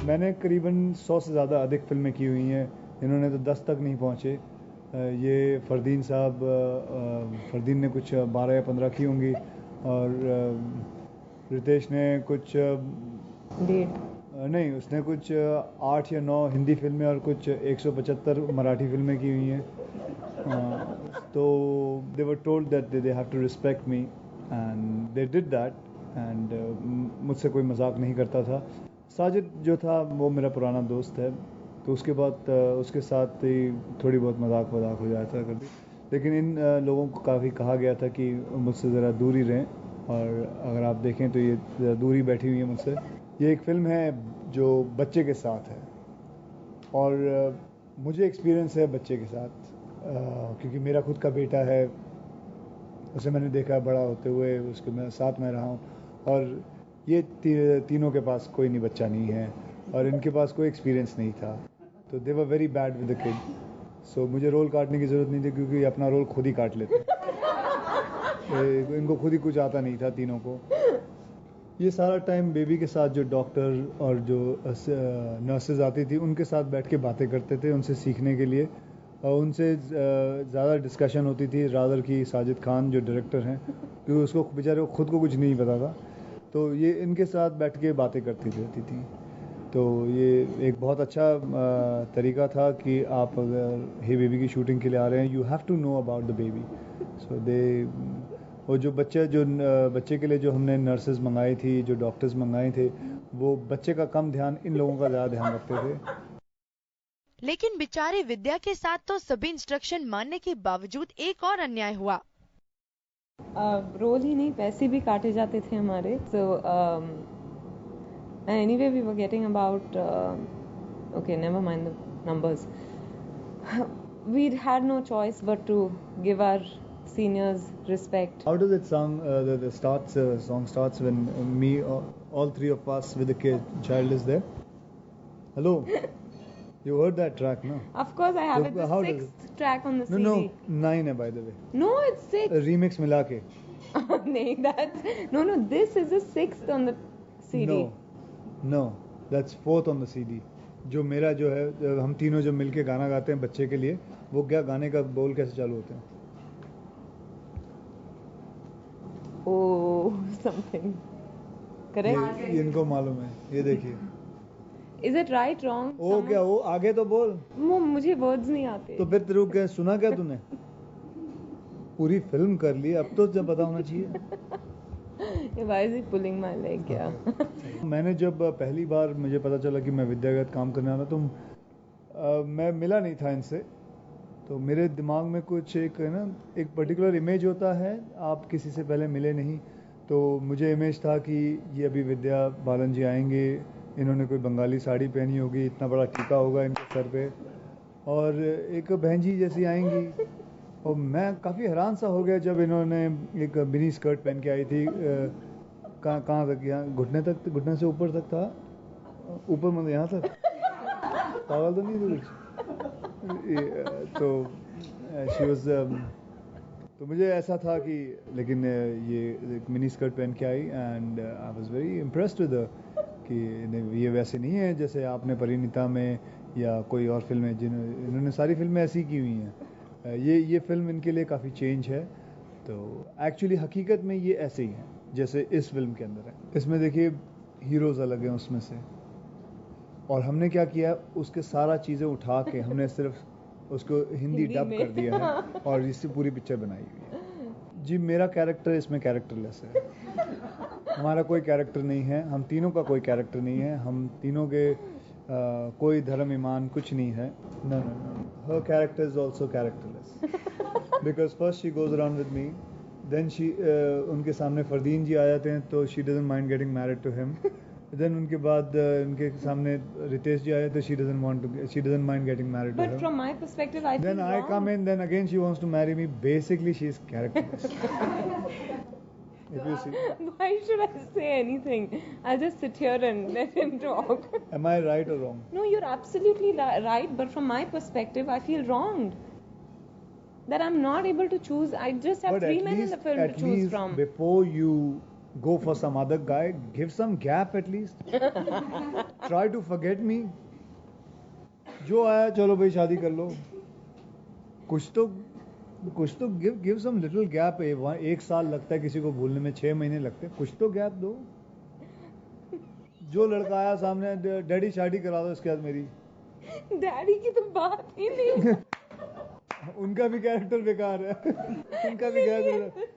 मैंने करीबन 100 से ज़्यादा अधिक फिल्में की हुई हैं, इन्होंने तो 10 तक नहीं पहुँचे। ये फरदीन साहब, फरदीन ने कुछ 12 या 15 की होंगी, और रितेश ने कुछ नहीं, उसने कुछ 8 या 9 हिंदी फिल्में और कुछ 175 मराठी फिल्में की हुई हैं। तो they were told that they have to respect me and they did that, and मुझसे कोई मजाक नहीं करता था। साजिद जो था वो मेरा पुराना दोस्त है, तो उसके बाद उसके साथ ही थोड़ी बहुत मजाक हो जाता कभी, लेकिन इन लोगों को काफ़ी कहा गया था कि मुझसे ज़रा दूर ही रहें, और अगर आप देखें तो ये दूर ही बैठी हुई है मुझसे। ये एक फ़िल्म है जो बच्चे के साथ है, और मुझे एक्सपीरियंस है बच्चे के साथ, क्योंकि मेरा खुद का बेटा है, उसे मैंने देखा बड़ा होते हुए, उसके मैं साथ में रहा हूँ, और ये तीनों के पास कोई नहीं बच्चा नहीं है, और इनके पास कोई एक्सपीरियंस नहीं था, तो they were very bad with the kid. So मुझे रोल काटने की ज़रूरत नहीं थी, क्योंकि अपना रोल खुद ही काट लेते। इनको खुद ही कुछ आता नहीं था तीनों को। ये सारा टाइम बेबी के साथ जो डॉक्टर और जो नर्सेज आती थी उनके साथ बैठ के बातें करते थे, उनसे सीखने के लिए, और उनसे ज़्यादा डिस्कशन होती थी रादर की साजिद खान जो डायरेक्टर हैं, क्योंकि उसको बेचारे को खुद को कुछ नहीं पता था, तो ये इनके साथ बैठ के बातें करती रहती थी। तो ये एक बहुत अच्छा तरीका था कि आप अगर हे बेबी की शूटिंग के लिए आ रहे हैं, you have to know about the baby. So they, और जो बच्चे के लिए जो हमने नर्सेज मंगाई थी, जो डॉक्टर्स मंगाए थे, वो बच्चे का कम ध्यान, इन लोगों का ज़्यादा ध्यान रखते थे। लेकिन बेचारे विद्या के साथ तो सभी इंस्ट्रक्शन मानने के बावजूद एक और अन्याय हुआ। रोल ही नहीं, पैसे भी काटे जाते थे हमारे। So anyway we were getting about okay, never mind the numbers. We had no choice but to give our seniors respect. How does it sound? The song starts when me, all three of us with the child is there. Hello. You heard that track, no? Of course, I have it. The how does sixth track on the CD. No, 9 है by the way. No, it's 6. Remix मिला के. नहीं, that's no. This is the 6th on the CD. No, that's 4th on the CD. जो मेरा जो है, हम तीनों जो मिलके गाना गाते हैं बच्चे के लिए, वो क्या गाने का बोल कैसे चालू होते हैं? Oh, something. Correct. ये इनको मालूम है, ये देखिए. Is it right, wrong? ओ क्या, वो आगे तो बोल. मुझे वर्ड्स नहीं आते. तो फिर तेरे को सुना क्या तूने? पूरी फिल्म कर ली, अब तो जब पता होना चाहिए. Why is he pulling my leg? क्या? मैंने जब पहली बार मुझे पता चला कि मैं विद्यागत काम करने आना, तो मैं मिला नहीं था इनसे, तो मेरे दिमाग में कुछ एक है ना, एक पर्टिकुलर इमेज होता है, आप किसी से पहले मिले नहीं, तो मुझे इमेज था कि ये अभी विद्या बालन जी आएंगे, इन्होंने कोई बंगाली साड़ी पहनी होगी, इतना बड़ा टीका होगा इनके सर पे, और एक बहन जी जैसी आएंगी, और मैं काफ़ी हैरान सा हो गया जब इन्होंने एक मिनी स्कर्ट पहन के आई थी, कहाँ तक, यहाँ घुटने से ऊपर तक था, ऊपर मतलब यहाँ तक, पागल तो नहीं थी कुछ, तो शी वाज, तो मुझे ऐसा था कि, लेकिन ये मिनी स्कर्ट पहन के आई, and I was very impressed with कि ये वैसे नहीं है जैसे आपने परिणीता में या कोई और फिल्में, इन्होंने सारी फिल्में ऐसी की हुई हैं, ये फिल्म इनके लिए काफ़ी चेंज है। तो एक्चुअली हकीकत में ये ऐसे ही हैं जैसे इस फिल्म के अंदर है। इसमें देखिए हीरोज़ अलग हैं उसमें से, और हमने क्या किया, उसके सारा चीज़ें उठा के हमने सिर्फ उसको हिंदी डब कर दिया है, और इससे पूरी पिक्चर बनाई हुई है। जी, मेरा कैरेक्टर इसमें कैरेक्टरलेस है, हमारा कोई कैरेक्टर नहीं है, हम तीनों का कोई कैरेक्टर नहीं है, हम तीनों के कोई धर्म ईमान कुछ नहीं है। No, her character is also characterless because first she goes around with me, then she उनके सामने फरदीन जी आ जाते हैं, तो she doesn't mind getting married to him, then उनके बाद उनके सामने रितेश जी आए, तो she doesn't mind getting married to him. But from my perspective, I feel then I wrong. come in, then again she wants to marry me. Basically she is characterless. If you see. Why should I say anything? I'll just sit here and let him talk. Am I right or wrong? No, you're absolutely right, but from my perspective, I feel wronged. That I'm not able to choose. I just have But 3 men in the film to choose from. Before you go for some other guy. Give some gap at least. Try to forget me. जो आया चलो भाई शादी कर लो. कुछ तो give some little gap. एक साल लगता है किसी को भूलने में, 6 महीने लगते हैं. कुछ तो गैप दो. जो लड़का आया सामने, डैडी शादी करा दो इसके बाद मेरी. डैडी की तो बात ही नहीं. उनका भी कैरेक्टर बेकार है. उनका भी कैरेक्टर